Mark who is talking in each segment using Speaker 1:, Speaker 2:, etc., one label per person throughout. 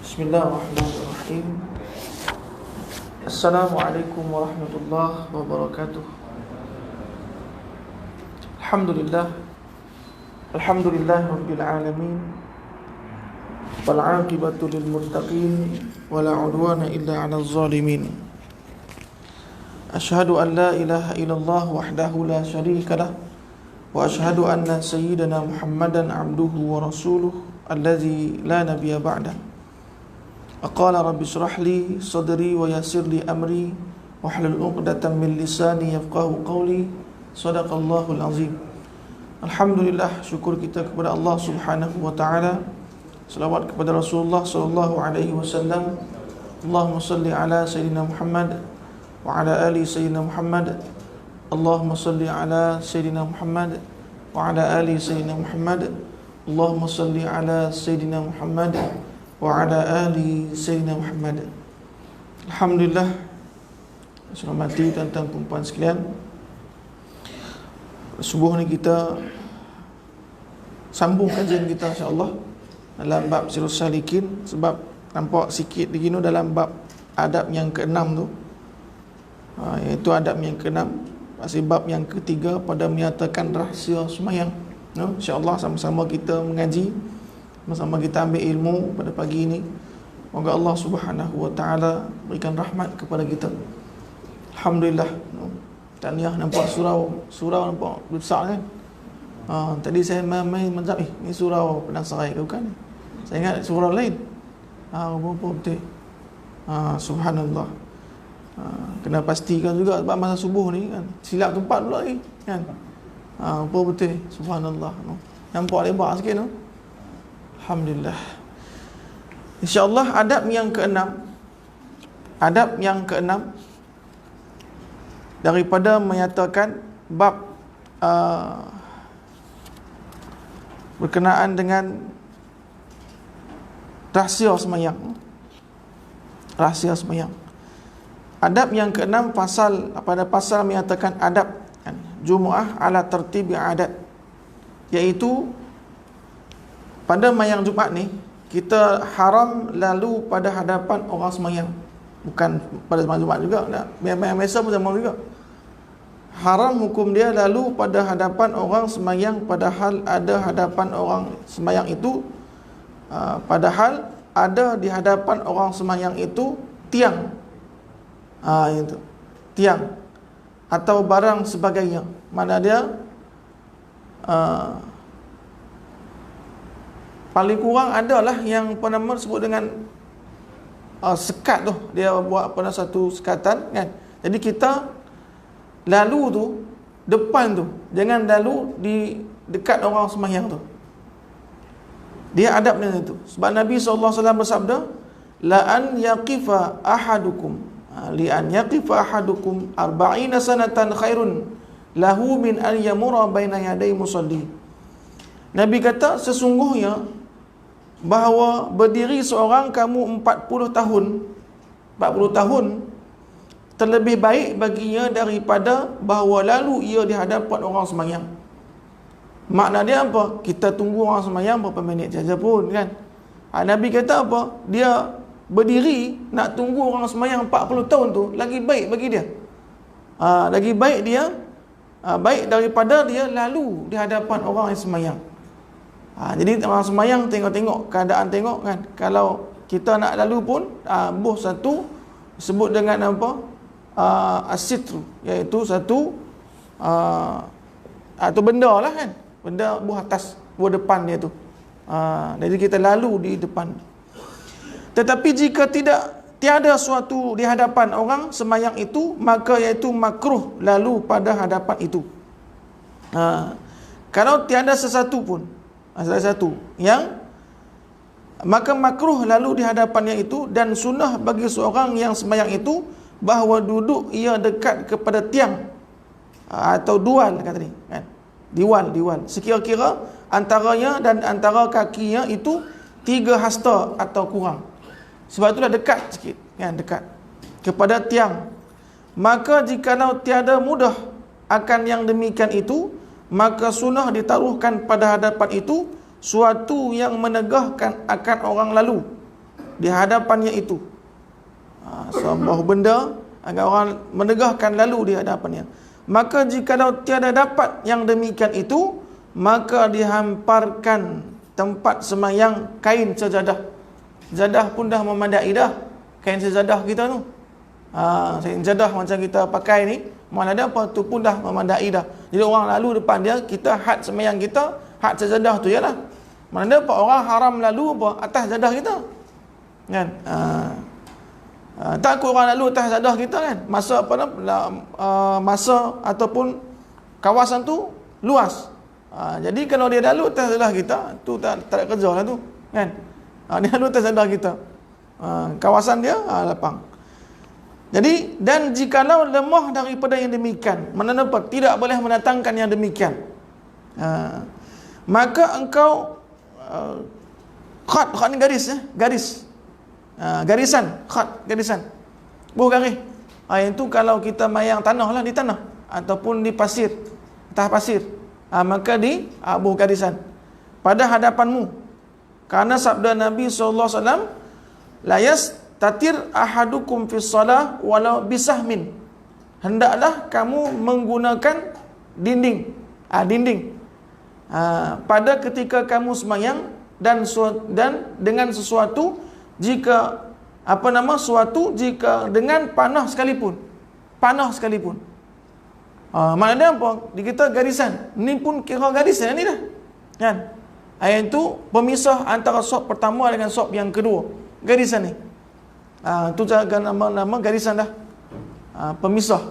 Speaker 1: Bismillahirrahmanirrahim. Assalamualaikum warahmatullahi wabarakatuh. Alhamdulillah rabbil alamin. Wal 'aqibatu lil muttaqin wa la 'udwana illa 'alal zalimin. Asyhadu an la ilaha illallah wahdahu la syarika lah wa asyhadu anna sayyidana Muhammadan 'abduhu wa rasuluhu alladzi la nabiyya ba'dah. Aqala rabbi shrah li sadri wa yassir li amri wahlul 'uqdatam min lisani yafqahu qawli. Shadaqallahul azim. Alhamdulillah, syukur kita kepada Allah Subhanahu wa taala. Selawat kepada Rasulullah sallallahu alaihi wasallam. Allahumma salli ala sayyidina Muhammad wa ala ali sayyidina Muhammad. Allahumma salli ala sayyidina Muhammad wa ala ali sayyidina Muhammad. Allahumma salli ala sayyidina Muhammad wa ala ali sayyidina Muhammad. Alhamdulillah, saya hormati tuan-tuan dan puan sekalian, subuh ni kita sambung kajian kita insya-Allah dalam bab Sirus Salikin. Sebab nampak sikit begini dalam bab adab yang ke-6 tu, iaitu adab yang ke-6, masih bab yang ketiga pada menyatakan rahsia sembahyang. InsyaAllah sama-sama kita mengaji, sama-sama kita ambil ilmu pada pagi ini. Moga Allah Subhanahu wa taala berikan rahmat kepada kita. Alhamdulillah. Tahniah, nampak surau nampak besar kan. Tadi saya main macam ni surau Padang Serai ke bukan? Saya ingat surau lain. Berapa betul. Subhanallah. Kena pastikan juga sebab masa subuh ni kan silap tempat pula ni kan. Apa betul. Subhanallah. Nampak lebar sikit tu. Alhamdulillah. InsyaAllah adab yang ke-6. Adab yang ke-6 daripada menyatakan bab berkenaan dengan rahsia sembahyang. Rahsia sembahyang. Adab yang ke-6 pada pasal menyatakan adab Jumu'ah ala tertibi adat, iaitu pada mayang Jumaat ni kita haram lalu pada hadapan orang sembahyang. Bukan pada sembahyang Jumaat juga, mayang biasa pun sama juga. Haram hukum dia lalu pada hadapan orang sembahyang padahal ada hadapan orang sembahyang itu padahal ada di hadapan orang sembahyang itu tiang. Itu tiang atau barang sebagainya. Mana dia paling kurang adalah yang penama sebut dengan sekat tu, dia buat pada satu sekatan kan. Jadi kita lalu tu depan tu, jangan lalu di dekat orang sembahyang tu. Dia adabnya itu. Sebab Nabi SAW bersabda, la an yaqifa ahadukum li an yaqifa ahadukum 40 sanatan khairun lahu min an yamura baina yaday musalli. Nabi kata sesungguhnya bahawa berdiri seorang kamu 40 tahun terlebih baik baginya daripada bahawa lalu ia di hadapan orang sembahyang. Makna dia apa? Kita tunggu orang sembahyang berapa minit saja pun kan. Nabi kata apa? Dia berdiri nak tunggu orang sembahyang 40 tahun tu lagi baik bagi dia. Lagi baik dia baik daripada dia lalu di hadapan orang yang sembahyang. Jadi orang sembahyang tengok-tengok keadaan, tengok kan. Kalau kita nak lalu pun buh satu sebut dengan apa? Asitru, iaitu satu atau benda lah kan. Benda buah atas, buah depan dia tu. Jadi kita lalu di depan. Tetapi jika tiada suatu di hadapan orang sembahyang itu, maka iaitu makruh lalu pada hadapan itu. Kalau tiada sesuatu pun, salah satu yang maka makruh lalu di hadapannya itu, dan sunnah bagi seorang yang sembahyang itu bahawa duduk ia dekat kepada tiang atau dual kata ni kan. Diwal sekira-kira antaranya dan antara kakinya itu 3 hasta atau kurang. Sebab itulah dekat sikit kan, dekat kepada tiang. Maka jikalau tiada mudah akan yang demikian itu, maka sunnah ditaruhkan pada hadapan itu suatu yang menegahkan akan orang lalu. di hadapannya itu. Sebuah benda agar orang menegahkan lalu di hadapannya. Maka jikalau tiada dapat yang demikian itu, maka dihamparkan tempat semayang kain sejadah. Sejadah pun dah memadai dah. Kain sejadah kita tu. Sejadah macam kita pakai ni, mana ada apa tu pun dah memadai dah. Jadi orang lalu depan dia, kita had semayang kita, had sejadah tu ialah. Mana ada apa orang haram lalu apa atas sejadah kita. Kan? Takut orang lalu atas sejadah kita kan. Masa apa masa ataupun kawasan tu luas. Jadi kalau dia lalu atas sejadah kita, tu tak ada kerja lah tu. Kan? Dia lalu atas sejadah kita. Kawasan dia lapang. Jadi, dan jikalau lemah daripada yang demikian, mana apa tidak boleh mendatangkan yang demikian, maka engkau khat ni garis garisan, khat garisan buh garis. Yang tu kalau kita mayang tanah lah, di tanah ataupun di pasir, atas pasir, maka di buh garisan pada hadapanmu, karena sabda Nabi SAW, layas tatir ahadukum fi shalah walau bisahmin, hendaklah kamu menggunakan dinding pada ketika kamu semayang, dan dengan sesuatu jika suatu jika dengan panah sekalipun. Maknanya apa? Di kita garisan ni pun kira garisan ni dah kan. Ayat itu pemisah antara sop pertama dengan sop yang kedua, garisan ni. Tu jaga nama garisan dah. Pemisah.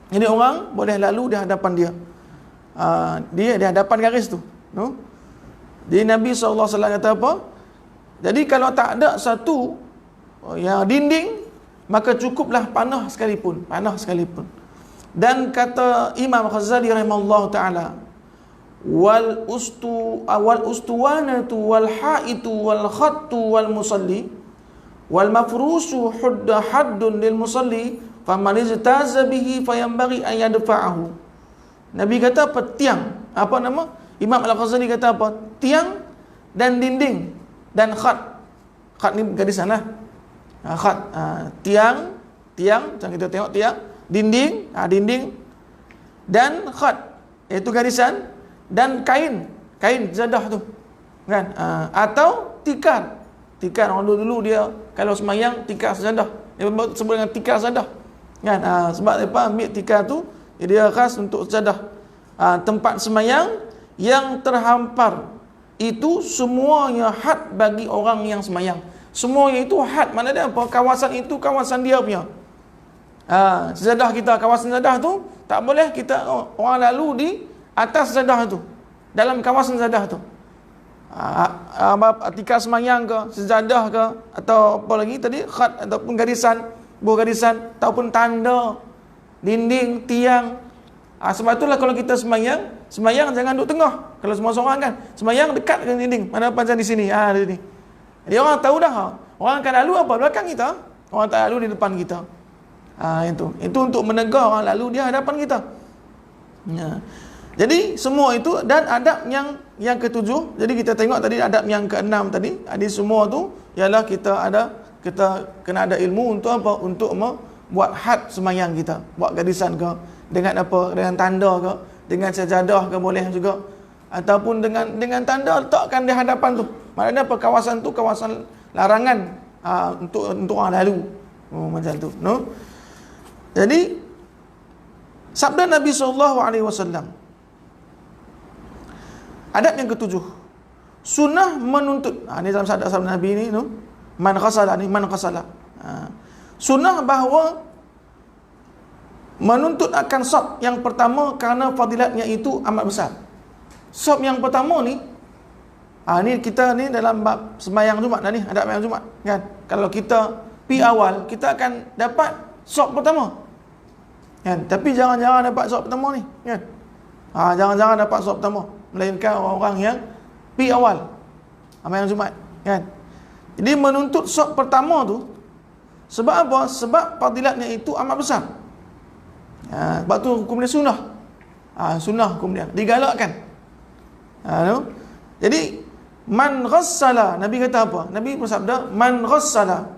Speaker 1: Jadi orang boleh lalu di hadapan dia. Dia di hadapan garis tu. No? Jadi Nabi SAW kata apa? Jadi kalau tak ada satu yang dinding, maka cukuplah panah sekalipun. Dan kata Imam Ghazali rahimahullah ta'ala, wal ustuwanatu wal haitu wal khattu wal musalli wal mafrusu haddun lil musalli faman ijtaza bihi fayanbaghi an yadfa'ahu. Nabi kata apa? Tiang. Imam Al-Ghazali kata apa? Tiang dan dinding dan khat. Khat ni garisan lah. Khat. Tiang, macam kita tengok tiang, dinding dan khat, iaitu garisan, dan kain zadah tu. Kan? Atau tikar. Orang dulu dia kalau semayang tikar sejadah. Dia sebut dengan tikar sejadah. Kan? Sebab apa ambil tikar tu, dia khas untuk sejadah. Tempat semayang yang terhampar itu semuanya had bagi orang yang semayang. Semuanya itu had, maknanya apa? Kawasan itu kawasan dia punya. Sejadah kita, kawasan sejadah tu tak boleh kita orang lalu di atas sejadah tu, dalam kawasan sejadah tu. Tikar semayang ke, sejadah ke, atau apa lagi tadi, khat ataupun garisan, buah garisan, ataupun tanda, dinding, tiang. Sebab itulah kalau kita semayang jangan duduk tengah. Kalau semua seorang kan semayang dekat dengan dinding, mana macam di sini, di sini. Jadi orang tahu dah, orang akan lalu apa belakang kita, orang tak lalu di depan kita. Itu untuk menegur orang lalu di hadapan kita. Jadi semua itu, dan adab yang ketujuh. Jadi kita tengok tadi adab yang keenam tadi. Ada semua tu ialah kita kena ada ilmu untuk apa? Untuk buat had semayang kita, buat garisan ke, dengan apa? Dengan tanda ke, dengan sejadah ke boleh juga, ataupun dengan tanda letakkan di hadapan tu. Maknanya apa? Kawasan tu kawasan larangan untuk orang lalu. Macam tu, no? Jadi sabda Nabi SAW, adab yang ketujuh, sunnah menuntut. Ini dalam sabda Nabi ni, no? Man qasala. Sunnah bahawa menuntut akan sop yang pertama kerana fadilatnya itu amat besar. Sop yang pertama ni, ni kita ni dalam bab sembahyang Jumaat ni, adab sembahyang Jumaat kan. Kalau kita pi awal, kita akan dapat sop pertama. Kan? Tapi jangan-jangan dapat sop pertama ni, kan? Jangan-jangan dapat sop pertama, melainkan orang-orang yang pi awal sembahyang Jumaat, kan? Jadi menuntut sop pertama tu sebab apa? Sebab fadilatnya itu amat besar. Sebab tu hukum dia sunnah. Sunnah hukum dia digalakkan. Jadi Man ghassala, Nabi kata apa? Nabi bersabda, man ghassala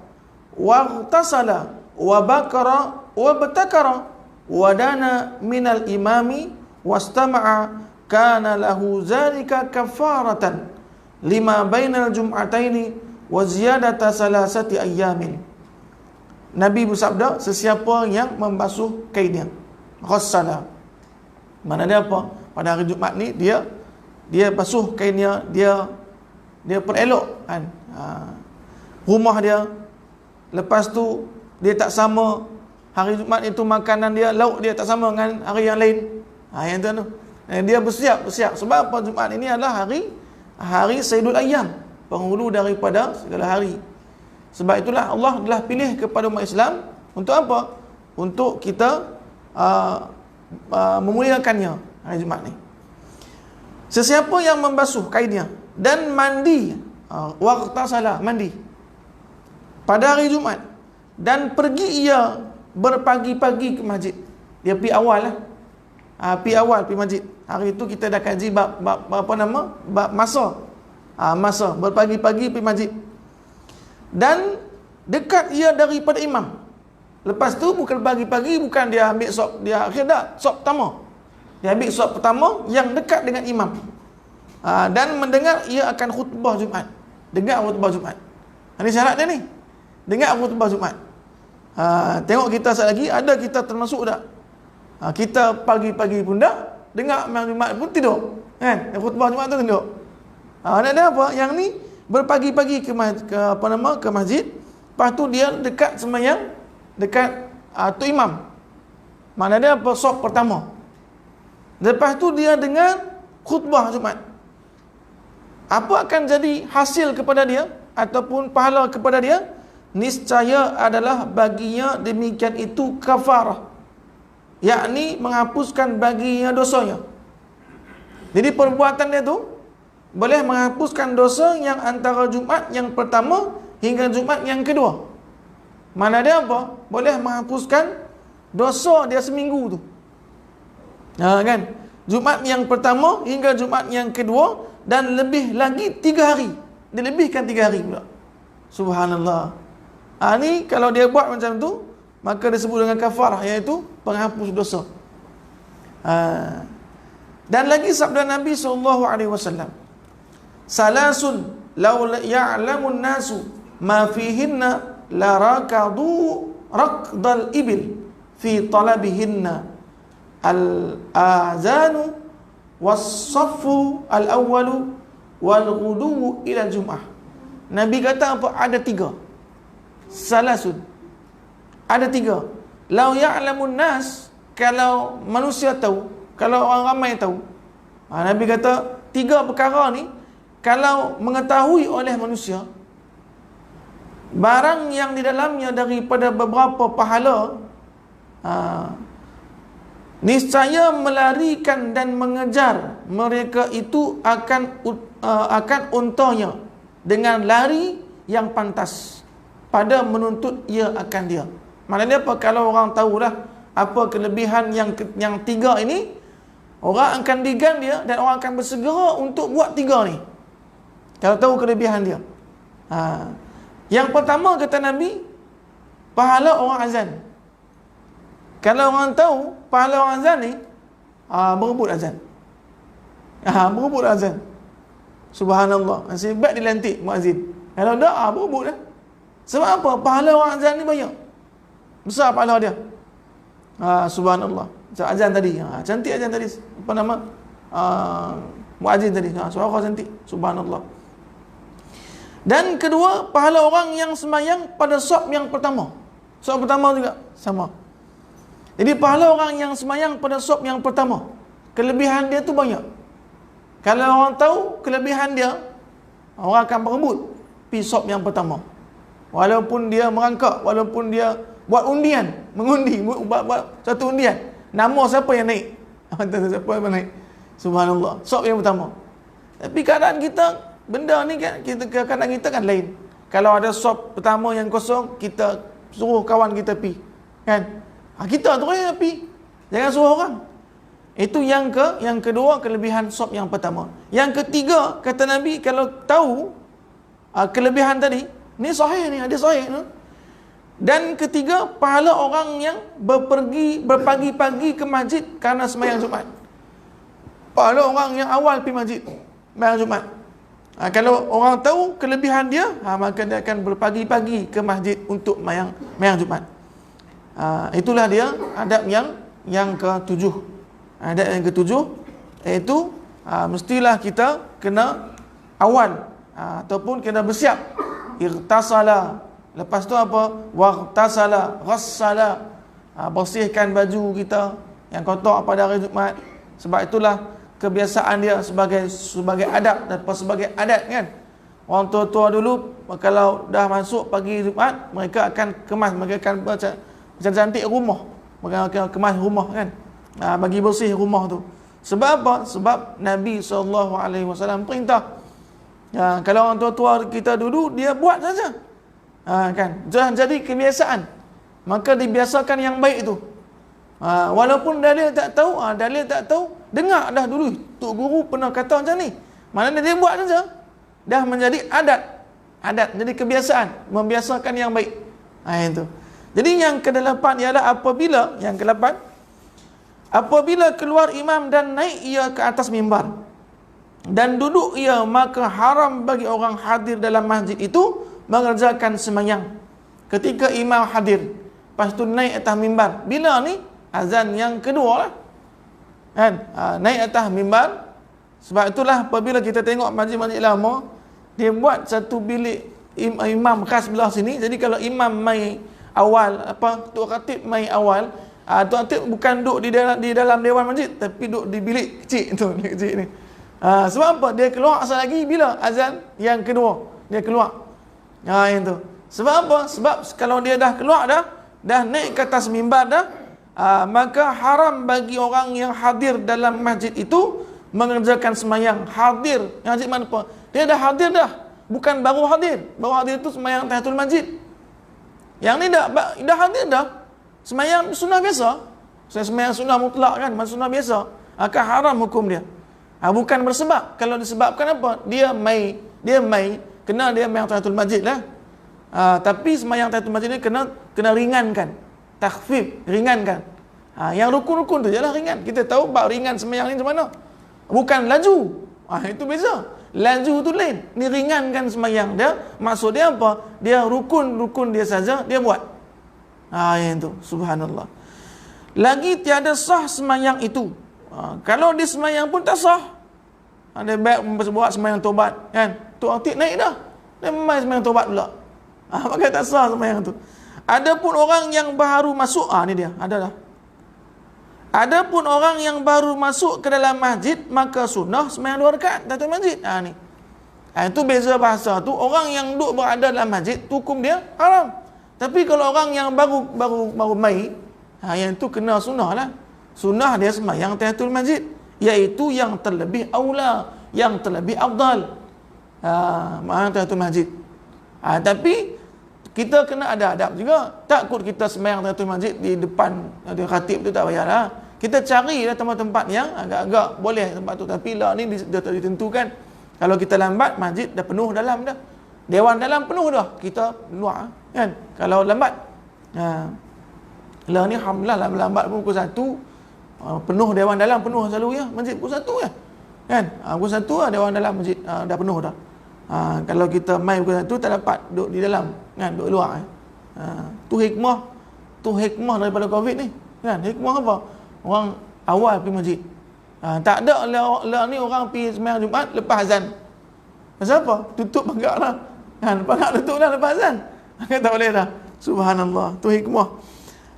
Speaker 1: wa ghtasala wa bakara wa batakara wa dana minal imami wastama'a kana lahu zalika kafaratan lima bainal jum'ataini wa ziyadata salasati ayyamin. Nabi bersabda, sesiapa yang membasuh kainnya, ghassala, mana dia apa? Pada hari Jumaat ni dia basuh kainnya, dia perelok kan, rumah dia. Lepas tu dia tak sama, hari Jumaat itu makanan dia, lauk dia tak sama dengan hari yang lain. Yang tu dia bersiap. Sebab apa? Jumaat ini adalah hari Sayyidul Ayyam, penghulu daripada segala hari. Sebab itulah Allah telah pilih kepada umat Islam untuk apa? Untuk kita memuliakannya hari Jumaat ni. Sesiapa yang membasuh kainnya dan mandi, waqtasala, mandi pada hari Jumaat, dan pergi ia berpagi-pagi ke masjid. Dia pergi awal lah. Pergi masjid. Hari itu kita dah kaji bab masa. Masa berpagi-pagi pergi masjid. Dan dekat ia daripada imam. Lepas tu bukan pagi-pagi, bukan dia ambil sop dia akhir dah, sop pertama. Dia ambil sop pertama yang dekat dengan imam. Dan mendengar ia akan khutbah Jumaat. Dengar khutbah Jumaat. Ini syarat dia ni. Dengar khutbah Jumaat. Tengok kita sekali lagi, ada kita termasuk tak? Kita pagi-pagi pun dah, dengar Jumaat pun tidur. Kan? Khutbah Jumaat tu tidur. Ada apa? Yang ni berpagi-pagi ke masjid. Lepas tu dia dekat sembahyang, dekat tu imam. Mana dia apa? Sop pertama. Lepas tu dia dengar khutbah Jumaat. Apa akan jadi hasil kepada dia ataupun pahala kepada dia? Niscaya adalah baginya demikian itu kafarah, yakni menghapuskan baginya dosanya. Jadi perbuatan dia tu boleh menghapuskan dosa yang antara Jumaat yang pertama hingga Jumaat yang kedua. Mana dia apa? Boleh menghapuskan dosa dia seminggu tu. Kan? Jumaat yang pertama hingga Jumaat yang kedua, dan lebih lagi 3 hari. Dilebihkan 3 hari pula. Subhanallah. Ni kalau dia buat macam tu, maka disebut dengan kafarah, iaitu penghapus dosa. Dan lagi sabda Nabi SAW, salasun law ya'lamun nasu ma fihinna la rakadu raqdal ibil fi talabihinna al-azanu was-saffu al-awwalu wal-ghudu ila Jum'ah. Nabi kata apa? Ada 3. Salasun. Ada 3. Lau ya'lamun nas, kalau manusia tahu, kalau orang ramai tahu. Nabi kata 3 perkara ni kalau mengetahui oleh manusia, barang yang di dalamnya daripada beberapa pahala, niscaya melarikan dan mengejar mereka itu akan untanya dengan lari yang pantas pada menuntut ia akan dia. Maknanya apa? Kalau orang tahulah apa kelebihan yang 3 ini, orang akan digan dia dan orang akan bersegera untuk buat 3 ni. Kalau tahu kelebihan dia. Yang pertama kata Nabi, pahala orang azan. Kalau orang tahu pahala orang azan ni, berebut azan. Berebut azan. Subhanallah. Sebab dilantik muazzin. Kalau tak, berebut dah. Sebab apa? Pahala orang azan ni banyak. Besar pahala dia. Subhanallah. Macam azan tadi. Cantik azan tadi. Apa nama? Muazzin tadi. Suara cantik. Subhanallah. Dan kedua, pahala orang yang sembahyang pada sop yang pertama. Sop pertama juga sama. Jadi pahala orang yang sembahyang pada sop yang pertama, kelebihan dia tu banyak. Kalau orang tahu kelebihan dia, orang akan berebut pergi sop yang pertama. Walaupun dia merangkak, walaupun dia buat undian, mengundi, buat satu undian, nama siapa yang naik, siapa yang naik. Subhanallah. Sop yang pertama. Tapi keadaan kita, benda ni kan, keadaan kita kan lain. Kalau ada sop pertama yang kosong, kita suruh kawan kita pergi, kan? Kita tu yang pergi. Jangan suruh orang. Itu yang kedua, kelebihan sop yang pertama. Yang ketiga, kata Nabi, kalau tahu kelebihan tadi, ni sahih ni, hadis sahih ni. Dan ketiga, pahala orang yang berpagi-pagi ke masjid kerana sembahyang Jumaat. Pahala orang yang awal pergi masjid sembahyang Jumaat. Kalau orang tahu kelebihan dia, maka dia akan berpagi-pagi ke masjid untuk sembahyang Jumaat. Itulah dia adab yang ketujuh. Adab yang ketujuh iaitu mestilah kita kena awal ataupun kena bersiap. Irtasala. Lepas tu apa? Waqtasala, ghassala. Bersihkan baju kita yang kotor pada hari Jumaat. Sebab itulah kebiasaan dia sebagai adab dan sebagai adat kan. Orang tua-tua dulu kalau dah masuk pagi Jumaat, mereka akan kemas, mereka akan macam cantik rumah. Mereka akan kemas rumah kan. Bagi bersih rumah tu. Sebab apa? Sebab Nabi SAW perintah. Kalau orang tua-tua kita dulu, dia buat saja. Kan? Jangan jadi kebiasaan. Maka dibiasakan yang baik itu. Walaupun dalil tak tahu, dengar dah dulu. Tok guru pernah kata macam ni. Maknanya dia buat saja. Dah menjadi adat, jadi kebiasaan, membiasakan yang baik. Itu. Jadi yang ke-8 ialah apabila keluar imam dan naik ia ke atas mimbar dan duduk ia, maka haram bagi orang hadir dalam masjid itu mengerjakan sembahyang ketika imam hadir. Lepas tu naik atas mimbar. Bila ni? Azan yang kedua lah. Kan? Naik atas mimbar. Sebab itulah apabila kita tengok masjid-masjid lama, dia buat satu bilik imam khas belah sini. Jadi kalau imam mai awal, Tok Khatib mai awal, Tok Khatib bukan duduk di dalam dewan masjid, tapi duduk di bilik kecil tu, bilik kecil ni. Sebab apa? Dia keluar asal lagi bila azan yang kedua. Dia keluar. Itu. Sebab apa? Sebab kalau dia dah keluar dah naik ke atas mimbar dah, maka haram bagi orang yang hadir dalam masjid itu mengerjakan sembahyang. Hadir. Masjid mana apa? Dia dah hadir dah. Bukan baru hadir. Baru hadir itu sembahyang tahiyatul masjid. Yang ni dah hadir dah. Sembahyang sunnah biasa. Sembahyang sunnah mutlak kan, sunnah biasa. Akan haram hukum dia. Bukan bersebab. Kalau disebabkan apa? Dia mai kena dia sembahyang tahiyatul masjid lah. Tapi sembahyang tahiyatul masjid ni kena ringankan. Takhfif, ringankan. Yang rukun-rukun tu jelah ringan. Kita tahu bab ringan sembahyang ni macam mana. Bukan laju. Itu beza. Laju tu lain. Ni ringankan sembahyang dia. Maksud dia apa? Dia rukun dia saja dia buat. Yang tu. Subhanallah. Lagi tiada sah sembahyang itu. Kalau dia sembahyang pun tak sah. Dia baik buat sembahyang tobat kan. Tok Khatib naik dah. Dia main sembahyang tobat pula. Maka tak sah sembahyang tu. Adapun orang yang baru masuk, ni dia, adalah. Adapun orang yang baru masuk ke dalam masjid, maka sunnah sembahyang 2 rakaat tahiyatul masjid. Ni. Itu beza bahasa tu. Orang yang duduk berada dalam masjid, hukum dia haram. Tapi kalau orang yang baru mai, yang itu kena sunnah lah. Sunnah dia sembahyang tahiyatul masjid, iaitu yang terlebih aula, yang terlebih afdal. Sembahyang tahiyatul masjid. Tapi kita kena ada adab juga. Takut kita sembahyang tahiyatul masjid di depan khatib tu, tak payahlah. Kita carilah tempat-tempat yang agak-agak boleh tempat tu. Tapi lah ni dah ditentukan. Kalau kita lambat, masjid dah penuh dalam dah. Dewan dalam penuh dah. Kita luar kan. Kalau lambat. Lah ni alhamdulillah lambat pun pukul 1. Penuh dewan dalam penuh selalu ya. Masjid pukul 1 ya. Kan? Pukul 1 lah dewan dalam masjid dah penuh dah. Kalau kita main pukul 1 tak dapat duduk di dalam kan, duduk luar tu hikmah daripada Covid ni kan. Hikmah apa? Orang awal pergi masjid. Tak ada lah ni orang pergi sembahyang Jumaat lepas azan. Pasal apa? Tutup pagar lah kan, pagar tutup dah lepas azan. Tak boleh dah. Subhanallah, tu hikmah.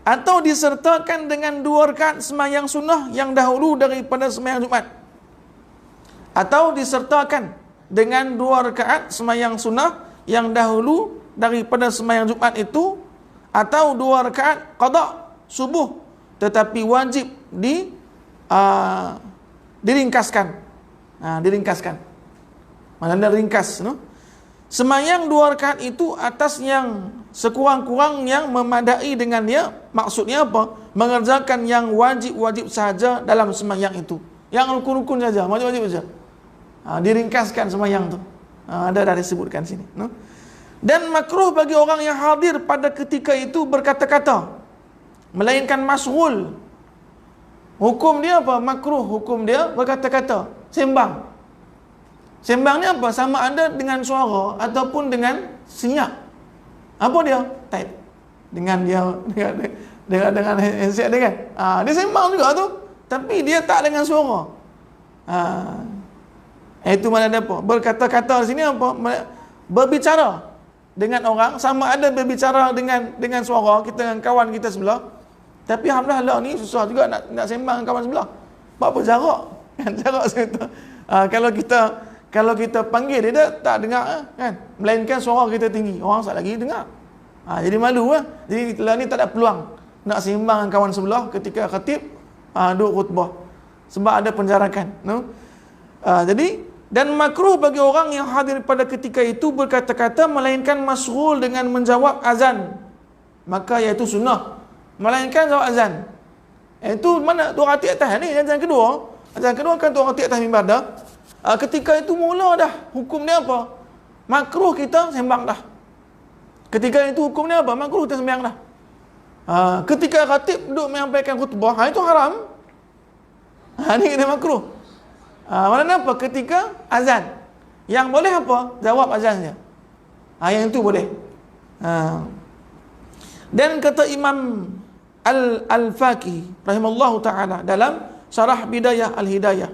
Speaker 1: Atau disertakan dengan 2 rakaat sembahyang sunnah yang dahulu daripada sembahyang Jumaat. Atau disertakan dengan 2 rakaat sembahyang sunnah yang dahulu daripada sembahyang Jumaat itu, atau 2 rakaat qada subuh tetapi wajib diringkaskan. Diringkaskan. Maknanya ringkas, no? Sembahyang 2 rakaat itu atas yang sekurang-kurang yang memadai dengan dia. Maksudnya apa? mengerjakan yang wajib-wajib saja dalam sembahyang itu. Yang rukun-rukun saja, wajib-wajib saja. Diringkaskan sembahyang tu. Ada dah disebutkan sini. No? Dan makruh bagi orang yang hadir pada ketika itu berkata-kata, melainkan masghul. Hukum dia apa? Makruh. Hukum dia berkata-kata, sembang. Sembang ni apa? Sama ada dengan suara ataupun dengan senyap. Apa dia? Type. Dengan handset dia kan. Dia sembang juga tu, tapi dia tak dengan suara. Itu mana ada apa? Berkata-kata di sini apa? Berbicara dengan orang, sama ada berbicara dengan suara kita dengan kawan kita sebelah. Tapi alhamdulillah ni susah juga nak sembang dengan kawan sebelah. Buat apa jarak? Kan jarak segitu. Kalau kita panggil dia tak dengar kan. Melainkan suara kita tinggi. Orang sat lagi dengar. Jadi malu lah. Jadi kita ni tak ada peluang nak sembang dengan kawan sebelah ketika khatib duk khutbah. Sebab ada penjarakan. No? Jadi dan makruh bagi orang yang hadir pada ketika itu berkata-kata melainkan masghul dengan menjawab azan. Maka iaitu sunnah. Melainkan jawab azan. Itu mana tu khatib atas ni azan kedua. Azan kedua kan tu khatib atas mimbar dah. Ketika itu mula dah hukum dia apa? Makruh kita sembang dah. Ketika itu hukum dia apa? Makruh kita sembang dah. Ketika khatib duduk menyampaikan khutbah, itu haram. Ini kita makruh. Mana apa? Ketika azan. Yang boleh apa? Jawab azan saja. Yang itu boleh. Dan kata Imam Al-Faqih rahimallahu ta'ala dalam Syarah Bidayah Al-Hidayah,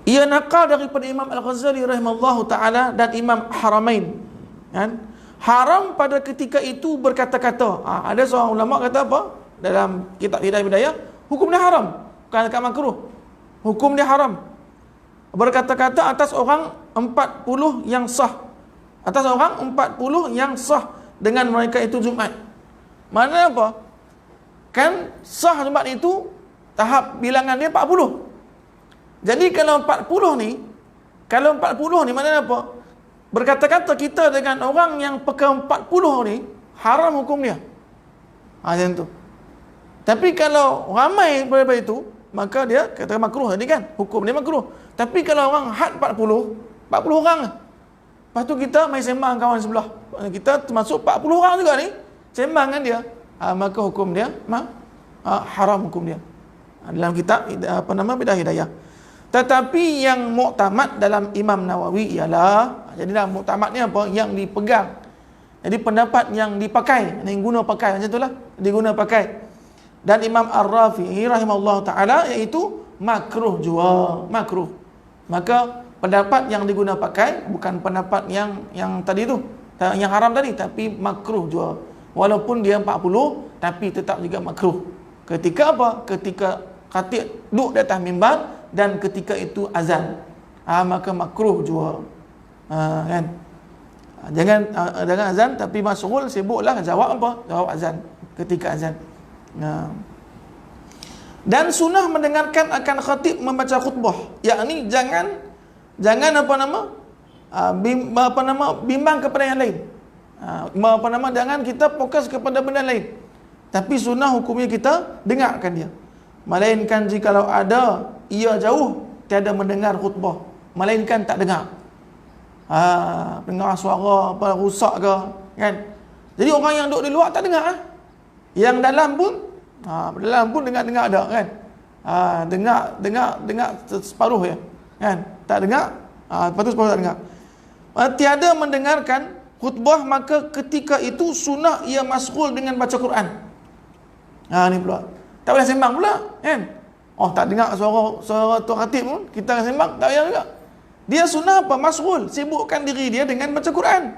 Speaker 1: ia naqal daripada Imam Al-Ghazali rahimallahu ta'ala dan Imam Haramain, kan? Haram pada ketika itu berkata-kata. Ada seorang ulama kata apa? Dalam kitab Hidayah Bidayah, hukum dia haram. Bukan dekat makruh. Hukum dia haram. Berkata-kata atas orang 40 yang sah. Atas orang 40 yang sah dengan mereka itu Jumaat. Mana apa? Kan sah Jumaat itu tahap bilangan dia 40. Jadi kalau 40 ni mana apa? Berkata-kata kita dengan orang yang pegang 40 ni haram hukum dia. Macam tu. Tapi kalau ramai daripada itu, maka dia kata makruh tadi kan. Hukum dia makruh. Tapi kalau orang had 40 orang. Lepas tu kita main sembang kawan sebelah. Kita termasuk 40 orang juga ni. Sembang dengan dia. Maka hukum dia haram hukum dia. Dalam kitab Bidayah Hidayah. Tetapi yang muktamad dalam Imam Nawawi ialah, jadi dalam muktamad ni apa? Yang dipegang. Jadi pendapat yang dipakai, yang guna pakai macam itulah, diguna pakai. Dan Imam Ar-Rafi'i rahimahullah ta'ala iaitu makruh jua, makruh. Maka pendapat yang diguna pakai bukan pendapat yang tadi tu, yang haram tadi, tapi makruh jua. Walaupun dia 40 tapi tetap juga makruh. Ketika apa? Ketika khatib duduk di atas mimbar dan ketika itu azan. Maka makruh jua. Kan? Jangan azan tapi masghul, sibuklah jawab apa? Jawab azan ketika azan. Dan sunnah mendengarkan akan khatib membaca khutbah, yakni jangan bimbang kepada yang lain. Jangan kita fokus kepada benda lain. Tapi sunnah hukumnya kita dengarkan dia. Melainkan jikalau ada ia jauh tiada mendengar khutbah, melainkan tak dengar. Dengar suara apa rusak ke, kan? Jadi orang yang duduk di luar tak dengar. Yang dalam pun dengar ada kan. Dengar separuh ya. Kan? Tak dengar, lepas tu separuh tak dengar. Tiada mendengarkan khutbah, maka ketika itu sunnah ia masghul dengan baca Quran. Ni pula. Tak boleh sembang pula, kan? Tak dengar suara tuan khatib pun kita sembang, tak payah juga. Dia sunnah apa? Masghul, sibukkan diri dia dengan baca Quran.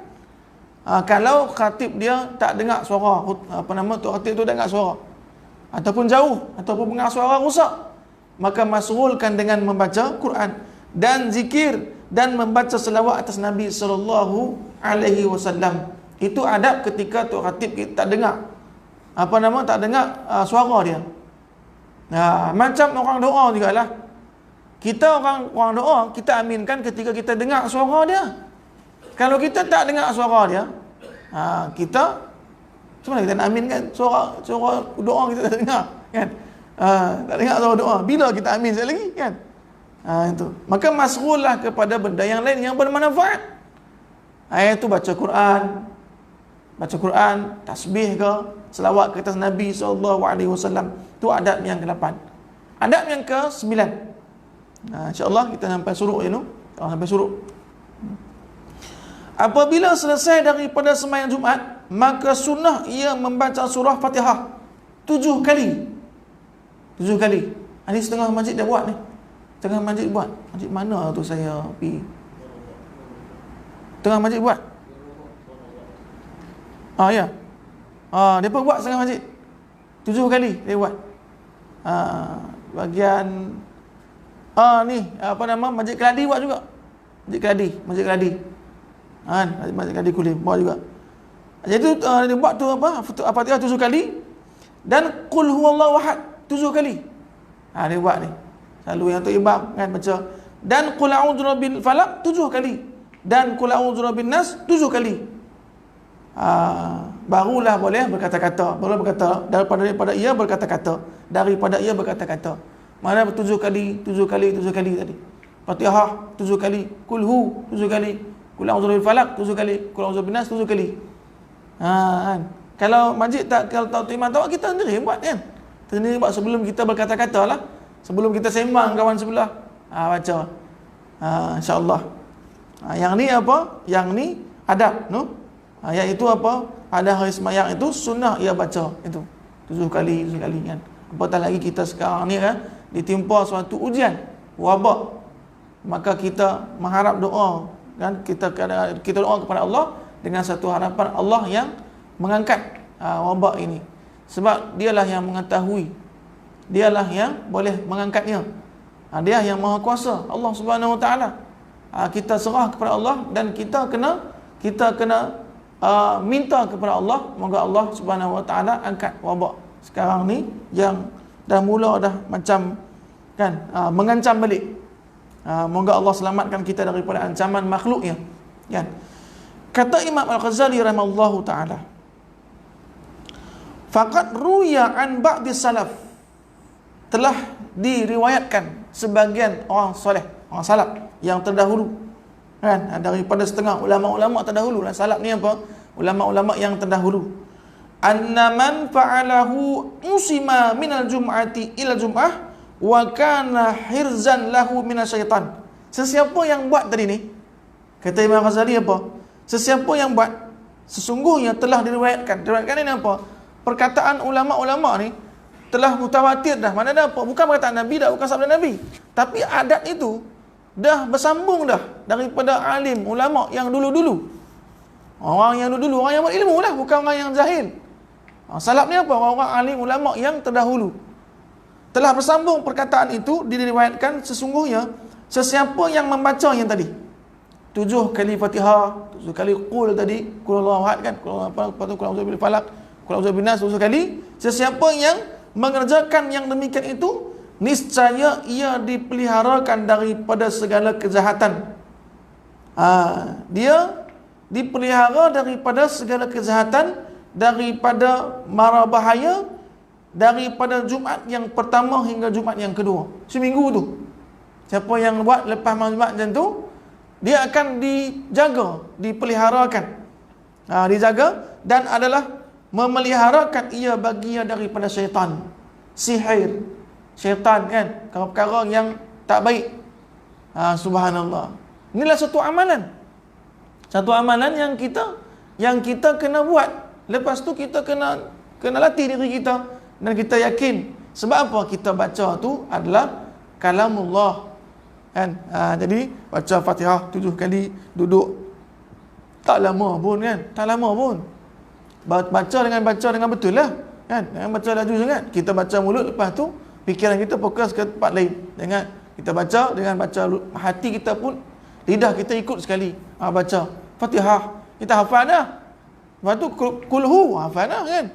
Speaker 1: Kalau khatib dia tak dengar suara, tuan khatib tu tak dengar suara, ataupun jauh, ataupun dengar suara rusak, maka masghulkan dengan membaca Quran dan zikir dan membaca selawat atas Nabi sallallahu alaihi wasallam. Itu adab ketika tuan khatib tak dengar tak dengar suara dia. Macam orang doa jugalah. Kita orang doa, kita aminkan ketika kita dengar suara dia. Kalau kita tak dengar suara dia, kita Macam mana kita nak amin kan? Suara doa kita tak dengar kan? Tak dengar suara doa. Bila kita amin sekali lagi kan? Itu. Maka masrullah kepada benda yang lain yang bermanfaat. Itu baca Quran, tasbih ke, selawat ke atas Nabi SAW. Itu adab yang ke-8. Adab yang ke-9. InsyaAllah kita sampai suruk je tu. Sampai suruk. Apabila selesai daripada sembahyang Jumaat, maka sunnah ia membaca surah Fatihah 7 kali. 7 kali. Ini setengah masjid dah buat ni. Tengah masjid buat. Masjid mana tu saya pergi? Tengah masjid buat. Ya. Depa buat setengah masjid. 7 kali dia buat. Bagian ni apa nama, Masjid Keladi buat juga. Masjid Keladi. Masjid Keladi Kulim buat juga. Jadi dia buat tu apa? Fatihah 7 kali dan qul huwallahu ahad 7 kali. Dia buat ni. Selalu yang tu imam kan baca. Dan qul a'udzu birabbil falaq 7 kali. Dan qul a'udzu birabbin nas 7 kali. Barulah boleh berkata-kata. Barulah berkata daripada ia berkata-kata. Mana 7 kali tadi. Fatihah 7 kali, qul hu 7 kali, qul a'udzu birabbil falaq 7 kali, qul a'udzu birabbin nas 7 kali. Kan. Kalau masjid kalau tak imam tahu, kita sendiri buat kan. Sendiri buat sebelum kita berkata-kata lah. Sebelum kita sembang kawan sebelah. Baca. InsyaAllah. Yang ni apa? Yang ni adab, no? Iaitu apa? Pada hari sembahyang itu sunnah ia baca itu 7 kali kan. Apatah lagi kita sekarang ni kan ditimpa suatu ujian, wabak. Maka kita mengharap doa kan, kita doa kepada Allah dengan satu harapan Allah yang mengangkat wabak ini. Sebab dialah yang mengetahui, dialah yang boleh mengangkatnya. Dia yang maha kuasa, Allah Subhanahu Wa Taala. Kita serah kepada Allah dan kita kena minta kepada Allah, moga Allah Subhanahu Wa Taala angkat wabak sekarang ni yang dah mula dah macam kan mengancam balik. Moga Allah selamatkan kita daripada ancaman makhluknya kan. Kata Imam Al-Ghazali rahimahullahu taala, faqad ruya an ba'di salaf, telah diriwayatkan sebagian orang soleh, orang salaf yang terdahulu kan, daripada setengah ulama-ulama terdahulu. Salaf ni apa? Ulama-ulama yang terdahulu. Anna man fa'alahu usima minal jum'ati ila jum'ah wa kana hirzan lahu minasyaitan. Sesiapa yang buat tadi ni, kata Imam Ghazali apa? Sesiapa yang buat, sesungguhnya telah diriwayatkan. Diriwayatkan ini apa? Perkataan ulama-ulama ni telah mutawatir dah. Mana dah apa? Bukan perkataan Nabi dah, bukan sabda Nabi. Tapi adat itu dah bersambung dah daripada alim ulama yang dulu-dulu. Orang yang dulu-dulu, orang yang berilmu lah, bukan orang yang jahil. Salaf ni apa? Orang alim ulama yang terdahulu. Telah bersambung perkataan itu, diriwayatkan sesungguhnya sesiapa yang membaca yang tadi 7 kali Fatihah, 7 kali qul tadi, qul Allahu ahad kan, qul a'udzu birabbil falaq, qul a'udzu birabbin nas 7 kali. Sesiapa yang mengerjakan yang demikian itu, niscaya ia dipeliharakan daripada segala kejahatan. Dia dipelihara daripada segala kejahatan, daripada mara bahaya, daripada Jumaat yang pertama hingga Jumaat yang kedua. Seminggu tu. Siapa yang buat lepas Jumaat macam tu, dia akan dijaga, dipeliharakan. Dijaga dan adalah memeliharakan ia baginya daripada syaitan. Sihir. Syaitan kan, perkara yang tak baik. Subhanallah. Inilah satu amalan. Satu amalan yang kita kena buat. Lepas tu kita kena latih diri kita dan kita yakin. Sebab apa? Kita baca tu adalah kalamullah. Kan? Jadi baca Fatihah 7 kali, duduk tak lama pun kan? Tak lama pun. Baca dengan betul lah. Kan? Jangan baca laju sangat. Kita baca mulut, lepas tu fikiran kita fokus ke tempat lain. Dengan kita baca, dengan baca hati kita pun, lidah kita ikut sekali. Baca Fatihah, kita hafal dah. Lepas tu kulhu hafal dah kan.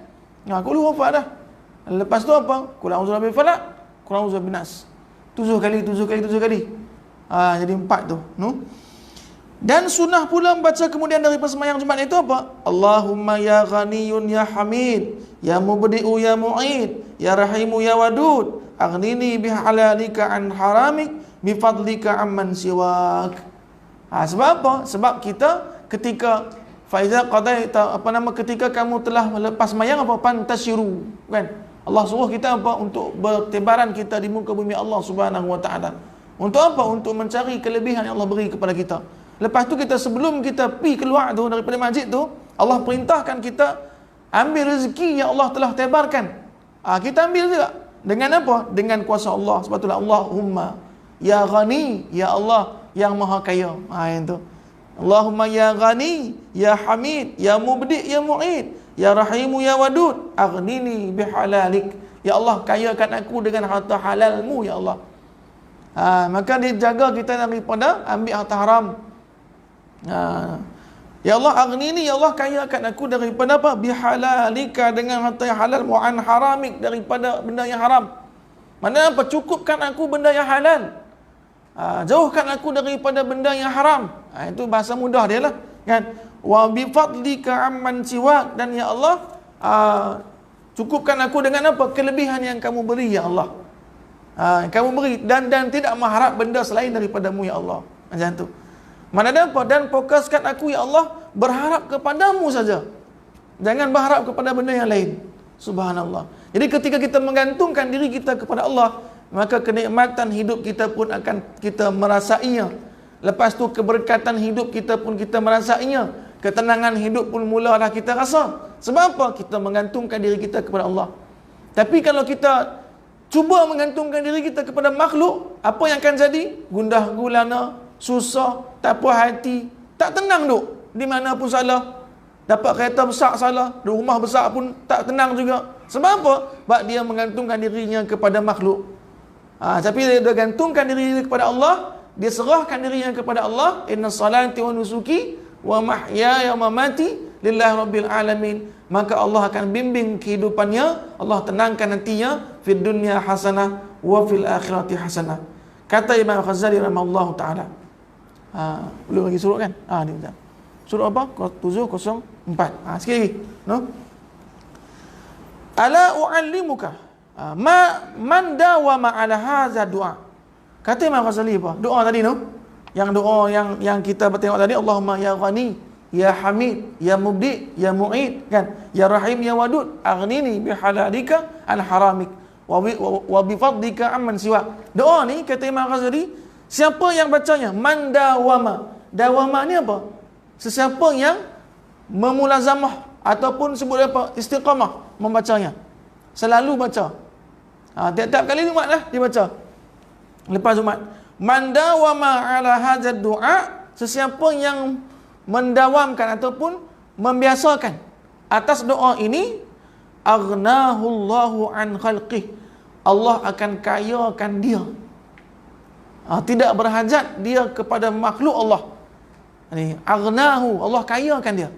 Speaker 1: Kulhu hafal dah. Lepas tu apa? Qul a'udzu birabbil falaq, qul a'udzu birabbin nas. 7 kali. Jadi 4 tu. No? Dan sunnah pula membaca kemudian dari sembahyang Jumaat itu apa? Allahumma ya ghaniyun ya hamid, ya mubdi'u ya mu'id, ya rahimu ya wadud, aghnini bihalalika an haramik, bifadlika amman siwak. Sebab apa? Sebab kita ketika faiza qadaita ketika kamu telah melepas sembahyang apa? Pantasyiru, kan? Allah suruh kita apa? Untuk bertebaran kita di muka bumi Allah Subhanahu wa taala. Untuk apa? Untuk mencari kelebihan yang Allah beri kepada kita. Lepas tu kita sebelum kita pergi keluar tu daripada masjid tu, Allah perintahkan kita ambil rezeki yang Allah telah tebarkan. Kita ambil juga. Dengan apa? Dengan kuasa Allah. Sebab itulah Allahumma ya ghani, ya Allah yang maha kaya. Yang tu. Allahumma ya ghani, ya hamid, ya mubdi, ya mu'id, ya rahimu, ya wadud, aghnini bihalalik. Ya Allah, kayakan aku dengan harta halalmu, ya Allah. Maka dia jaga kita daripada ambil harta haram. Ya Allah, aghnini, ya Allah, kayakan aku daripada apa? Bihalalika, dengan harta yang halal, wa an haramik, daripada benda yang haram. Mana apa? Cukupkan aku benda yang halal. Jauhkan aku daripada benda yang haram. Itu bahasa mudah dia lah, kan? Wa bifadlika amman siwak, dan ya Allah, cukupkan aku dengan apa? Kelebihan yang kamu beri, ya Allah. Kamu beri dan tidak mengharap benda selain daripadamu, ya Allah. Macam tu. Mana ada apa? Dan fokuskan aku, ya Allah, berharap kepadamu saja. Jangan berharap kepada benda yang lain. Subhanallah. Jadi ketika kita menggantungkan diri kita kepada Allah, maka kenikmatan hidup kita pun akan kita merasainya. Lepas tu keberkatan hidup kita pun kita merasainya. Ketenangan hidup pun mulalah kita rasa. Sebab apa? Kita menggantungkan diri kita kepada Allah. Tapi kalau kita cuba menggantungkan diri kita kepada makhluk, apa yang akan jadi? Gundah gulana, susah, tak puas hati, tak tenang duk. Di mana pun salah. Dapat kereta besar salah, di rumah besar pun tak tenang juga. Sebab apa? Sebab dia menggantungkan dirinya kepada makhluk. Tapi dia gantungkan diri kepada Allah, dia serahkan dirinya kepada Allah. Inna salati wa nusuki wa mahyaya wa mamati lillahi rabbil alamin. Maka Allah akan bimbing kehidupannya, Allah tenangkan nantinya, fid dunya hasanah wa fil akhirati hasanah. Kata Imam Ghazali rahimahullah ta'ala. Belum lagi surut kan? Ni betul. Surut apa? 704. Sikit lagi. No? Ala u'allimuka man dawama ala hadza du'a. Kata Imam Ghazali apa? Doa tadi no? Yang doa yang kita bertengok tadi, Allahumma ya ghani, ya hamid, ya mubdi, ya mu'id, kan? Ya rahim, ya wadud, aghnini bihalalika an haramik wa bifadlika amman siwa. Doa ni kata Imam Ghazali, siapa yang bacanya? Man dawama. Dawama ni apa? Sesiapa yang memulazamah ataupun sebut apa? Istiqamah membacanya. Selalu baca. Tiap-tiap kali Jumaat lah dia baca. Lepas Jumaat. Man dawama ala hadzal du'a, sesiapa yang mendawamkan ataupun membiasakan atas doa ini, aghnahu Allahu an khalqih, Allah akan kayakan dia. Tidak berhajat dia kepada makhluk Allah. Ini aghnahu, Allah kayakan dia.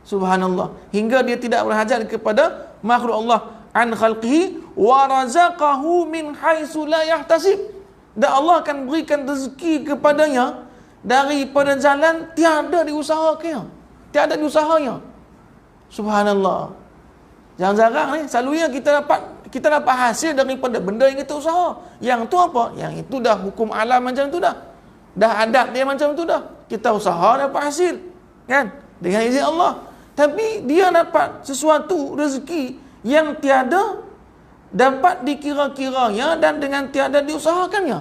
Speaker 1: Subhanallah. Hingga dia tidak berhajat kepada makhluk Allah. An khalqihi wa razaqahu min haitsu la yahtasib. Dan Allah akan berikan rezeki kepadanya daripada jalan tiada diusahakannya. Tiada diusahanya. Subhanallah. Jarang-jarang ni, selalunya kita dapat hasil daripada benda yang kita usaha. Yang tu apa? Yang itu dah hukum alam macam tu dah. Dah adat dia macam tu dah. Kita usaha dapat hasil. Kan? Dengan izin Allah. Tapi dia dapat sesuatu rezeki yang tiada dapat dikira-kiranya dan dengan tiada diusahakannya.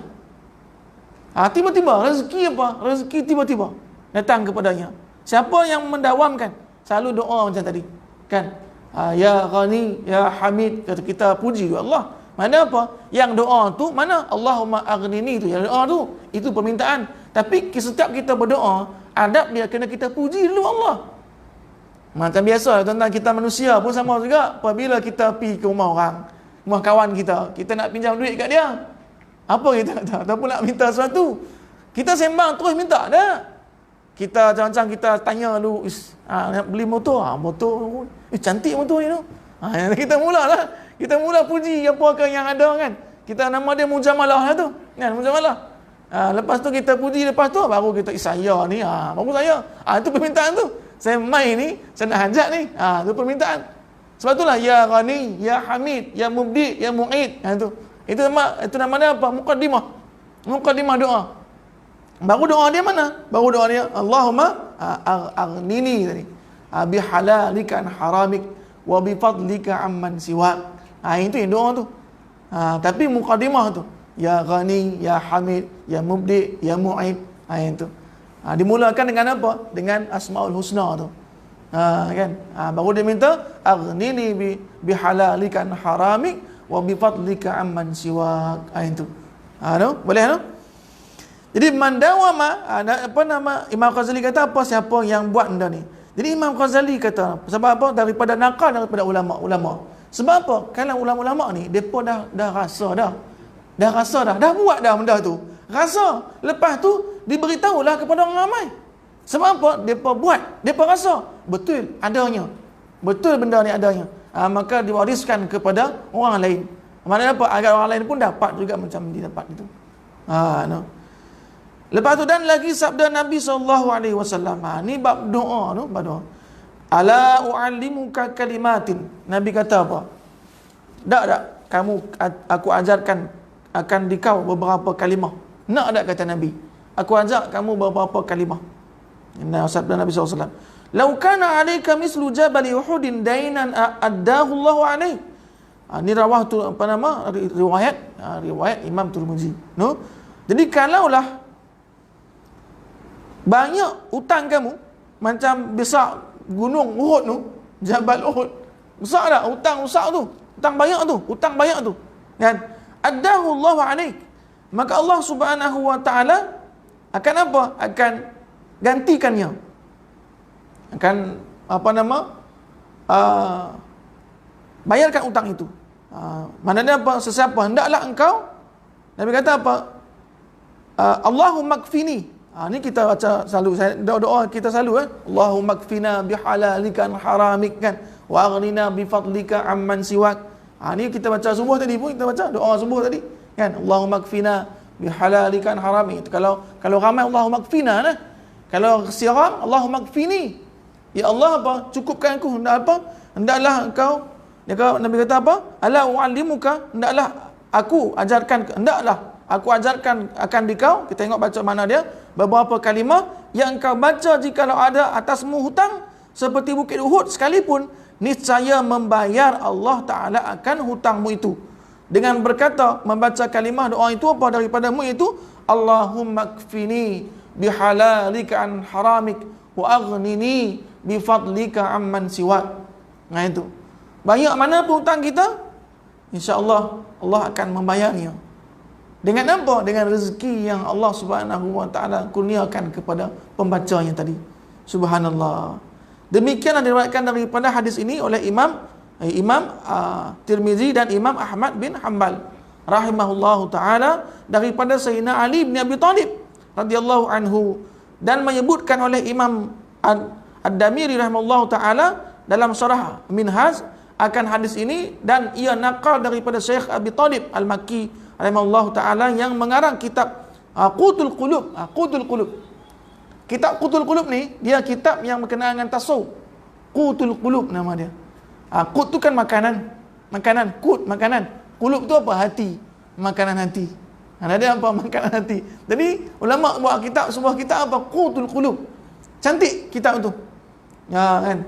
Speaker 1: Tiba-tiba rezeki apa? Rezeki tiba-tiba datang kepadanya. Siapa yang mendawamkan? Selalu doa macam tadi. Kan? Ya Ghani, Ya Hamid, kata kita puji Allah. Mana apa? Yang doa tu mana? Allahumma aghnini tu. Yang doa tu itu permintaan. Tapi setiap kita berdoa, adab dia kena kita puji dulu Allah. Macam biasa tuan-tuan, kita manusia pun sama juga. Apabila kita pergi ke rumah orang, rumah kawan kita nak pinjam duit kat dia, apa kita kata? Ataupun nak minta sesuatu, kita sembang terus minta dah. Kita macam kita tanya dulu, nak beli motor, motor cantik motor ni tu. Kita mulalah. Kita mula puji apakah yang ada kan. Kita nama dia mujamalah lah tu. Kan, mujamalah. Lepas tu kita puji, lepas tu baru kita saya ni, baru saya. Itu permintaan tu. Saya main ni, saya nak hajat ni. Itu permintaan. Sebab itulah ya Ghani, ya Hamid, ya Mubdi, ya Mu'id. Itu nama dia apa? Muqaddimah. Muqaddimah doa. Baru doa dia mana? Baru doa dia Allahumma aghnini tadi. Bi halalika an haramik wa bi fadlika amman siwak. Itu yang doa tu. Tapi muqaddimah tu ya Ghani, ya Hamid, ya Mubdi, ya Mu'id. Itu. Dimulakan dengan apa? Dengan Asmaul Husna tu. Kan? Baru dia minta aghnini bi halalika an haramik wa bi fadlika amman siwak. Itu. Boleh no? Jadi mandawama, apa nama Imam Ghazali kata apa, siapa yang buat benda ni. Jadi Imam Ghazali kata sebab apa, daripada nakal daripada ulama-ulama. Sebab apa? Kalau ulama-ulama ni depa dah rasa dah. Dah buat dah benda tu. Rasa. Lepas tu diberitahulah kepada orang ramai. Sebab apa? Depa buat, depa rasa betul adanya. Betul benda ni adanya. Maka diwariskan kepada orang lain. Maknanya apa? Agar orang lain pun dapat juga macam dia dapat itu. Lepas tu dan lagi sabda Nabi SAW. Ni bab doa tu, bab doa. Ala u'allimuka kalimatin. Nabi kata apa? Tak, aku ajarkan akan dikau beberapa kalimah. Nak tak kata Nabi? Aku ajak kamu beberapa kalimah. Ini sabda Nabi SAW. Lau kana alayka mislu jabali Uhudin dainan addahu Allahu alayk. Ini rawah tu apa nama? Riwayat Imam Tirmizi. No? Jadi kalaulah banyak hutang kamu macam besar gunung Uhud tu, Jabal Uhud. Besar tak hutang besar tu? Hutang banyak tu. Kan? Addahu Allah alaik. Maka Allah Subhanahu wa taala akan apa? Akan gantikannya. Akan apa nama? Bayarkan hutang itu. Maknanya apa? Sesiapa hendaklah engkau, Nabi kata apa? Allahumma kfini. Ni kita baca selalu, doa kita selalu Allahumma kfina bihalalika an haramik kan, wa aghnina bi fadlika amman siwak. Ni kita baca subuh tadi pun, kita baca doa subuh tadi kan, Allahumma kfina bihalalika an haramik. Kalau ramai Allahumma kfina nah. Kalau siram Allahumma kfini. Ya Allah apa? Cukupkan aku. Hendak apa? Hendaklah engkau, Nabi kata apa? Ala u'allimuka, hendaklah aku ajarkan akan dikau. Kita tengok baca mana dia, beberapa kalimah yang engkau baca jikalau ada atasmu hutang seperti bukit Uhud sekalipun, niscaya membayar Allah Ta'ala akan hutangmu itu. Dengan berkata, membaca kalimah doa itu apa daripadamu itu, Allahumma kfini bihalalika an haramik wa aghnini bifadlika amman siwak. Itu banyak mana pun hutang kita, insya-Allah Allah akan membayarnya. Dengan apa? Dengan rezeki yang Allah Subhanahu wa taala kurniakan kepada pembacanya tadi. Subhanallah. Demikianlah diriwayatkan daripada hadis ini oleh Imam Tirmizi dan Imam Ahmad bin Hanbal rahimahullahu taala daripada Sayyidina Ali bin Abi Thalib radhiyallahu anhu, dan menyebutkan oleh Imam Ad-Damiri rahimahullahu taala dalam syarah Minhaj akan hadis ini, dan ia nakal daripada Syekh Abi Thalib Al-Makki rahimahullahu taala yang mengarang kitab Qutul Qulub. Kitab Qutul Qulub ni dia kitab yang berkenaan dengan tasawuf. Qutul Qulub nama dia. Qut tu kan makanan. Qut makanan. Qulub tu apa? Hati. Makanan hati. Ada apa? Makanan hati. Jadi ulama buat kitab, sebuah kitab apa? Qutul Qulub. Cantik kitab tu. Ya kan.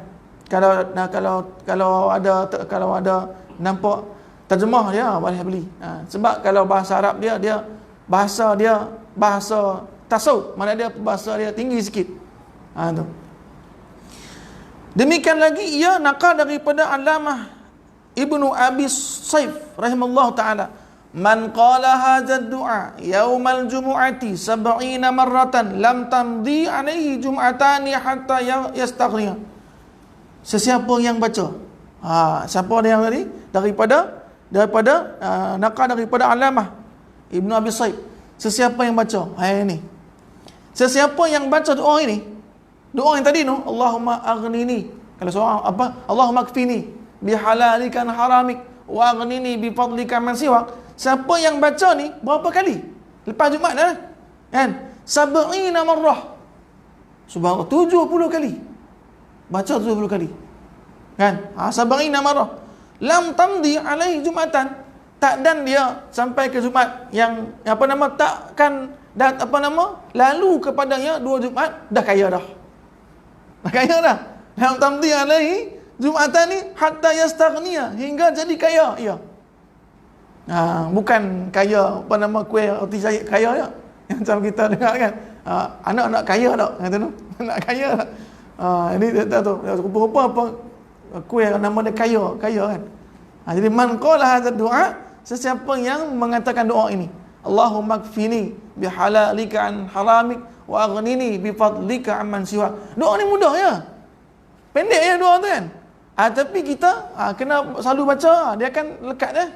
Speaker 1: Kalau ada nampak terjemah dia boleh beli. Sebab kalau bahasa Arab dia bahasa tasawuf, mana dia bahasa dia tinggi sikit. Tu. Demikian lagi ia nakal daripada Allamah Ibnu Abi Saif rahimallahu taala, man qala hadzal du'a yaumal jumu'ati 70 marratan lam tamdi alaihi jum'atani hatta yastaghniya. Sesiapa yang baca, siapa yang tadi daripada nakal daripada Allamah Ibnu Abi Saif, sesiapa yang baca ini, sesiapa yang baca doa ini, doa yang tadi tu, Allahumma aghnini, kalau seorang apa, Allahumma kfini bihalalika an haramik wa aghnini bi fadlika man siwak. Siapa yang baca ni berapa kali lepas Jumaat dah, Kan? Sab'ina marrah. Subhanallah, 70 kali. Baca 70 kali. Kan? Sab'ina marrah. Lam tamdi alaihi jum'atan. Tak dan dia sampai ke Jumaat yang takkan lalu kepadanya 2 Jumaat dah kaya dah. Dah kaya dah. Lam tamdi alaihi jum'atan ni hatta yastaghniya, hingga jadi kaya. Ya. Bukan kaya kuih roti jahit kaya ya. Yang macam kita dengar kan. Anak kaya tak? Kata tu. Nak kaya tak? Ini tak tahu. Rupa-rupa apa kuih nama dia kaya kan. Jadi man qala hadha du'a, sesiapa yang mengatakan doa ini, Allahumma kfini bihalalika an haramik wa aghnini bifadlika amman siwa. Doa ni mudah ya. Pendek ya doa tu kan. Tapi kita kena selalu baca, dia akan lekat dah.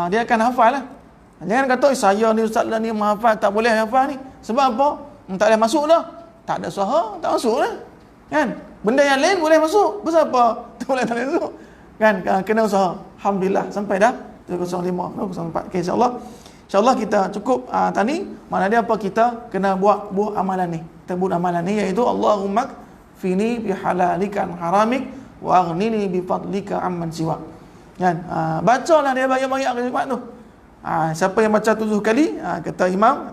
Speaker 1: Dia akan hafal lah. Jangan kata saya ni ustaz lah ni menghafal, tak boleh hafal ni. Sebab apa? Tak boleh masuk dah. Tak ada usaha, tak masuk lah. Kan? Benda yang lain boleh masuk. Pasal apa? Tak boleh masuk. Kan? Kena usaha. Alhamdulillah sampai dah 05, 04. Okay, InsyaAllah kita cukup tadi. Mana dia apa kita kena buat amalan ni. Kita buat amalan ni iaitu Allahumma fini bihalalika an haramik wa aghnini bifadlika amman siwa. Kan? Bacalah dia banyak-banyak ke Jumaat tu. Siapa yang baca 7 kali, kata Imam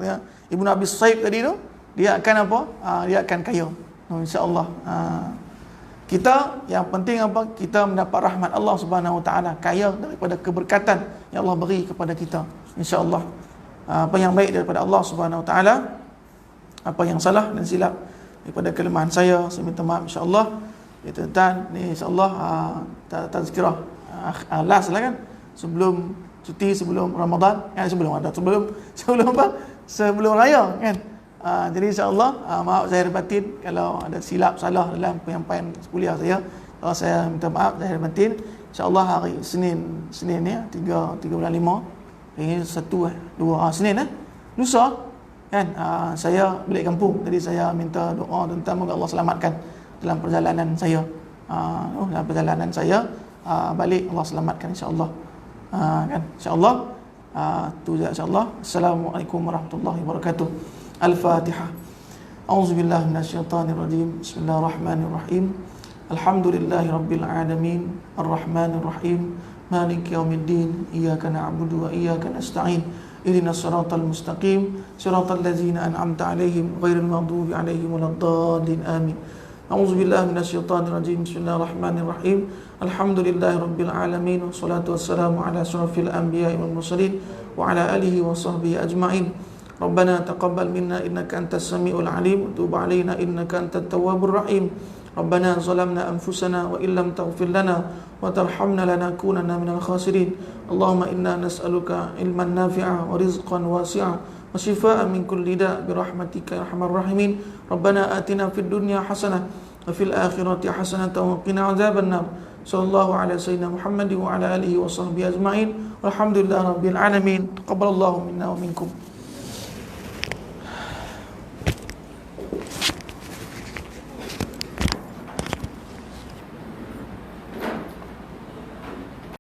Speaker 1: Ibnu Abi Saib tadi tu, dia akan apa? Dia akan kaya. InsyaAllah. Kita yang penting apa? Kita mendapat rahmat Allah Subhanahu Wa Taala, kaya daripada keberkatan yang Allah beri kepada kita. InsyaAllah. Apa yang baik daripada Allah Subhanahu Wa Taala, apa yang salah dan silap daripada kelemahan saya minta maaf insya-Allah. Tuan-tuan, ni insya-Allah tazkirah last lah kan, sebelum cuti, sebelum Ramadan, sebelum apa? Sebelum raya kan. Jadi insya-Allah maaf zahir batin kalau ada silap salah dalam penyampaian kuliah saya. Kalau saya minta maaf zahir batin. Insya-Allah hari Senin ni 3 bulan 5. Ini 1 2 Senin lusa kan, saya balik kampung. Jadi saya minta doa tentang moga Allah selamatkan dalam perjalanan saya. Dalam perjalanan saya balik, Allah selamatkan insya-Allah. Kan insya-Allah tu je insya-Allah. Assalamualaikum warahmatullahi wabarakatuh. Al-Fatihah. A'udzubillahi minasyaitonirrajim. Bismillahirrahmanirrahim. Alhamdulillahirabbil alamin. Arrahmanirrahim. Maliki yaumiddin. Iyyaka na'budu wa iyyaka nasta'in. Ihdinas siratal mustaqim. Siratal ladzina an'amta 'alaihim ghairil maghdubi 'alaihim waladdallin. Amin. A'udzubillahi minasyaitonirrajim. Bismillahirrahmanirrahim. Alhamdulillahirabbil alamin. Wassalatu wassalamu ala asyrafil anbiya'i wal mursalin wa ala alihi wa sahbihi ajma'in. Rabbana taqabbal minna innaka antas samiul alim wa tub 'alaina innaka antat tawwabur rahim. Rabbana zalamna anfusana wa illam taghfir lana wa tarhamna lanakunanna minal khasirin. Allahumma inna nas'aluka ilman nafi'a wa rizqan wasi'a wa shifaa'an min kulli da' bi rahmatika ya arhamar rahimin. Rabbana atina fid dunya hasanah wa fil akhirati hasanah wa qina adzaban nar. Sallallahu ala sayyidina Muhammad wa ala alihi wa sahbihi ajma'in. Walhamdulillahirabbil alamin. Taqabbalallahu minna wa minkum.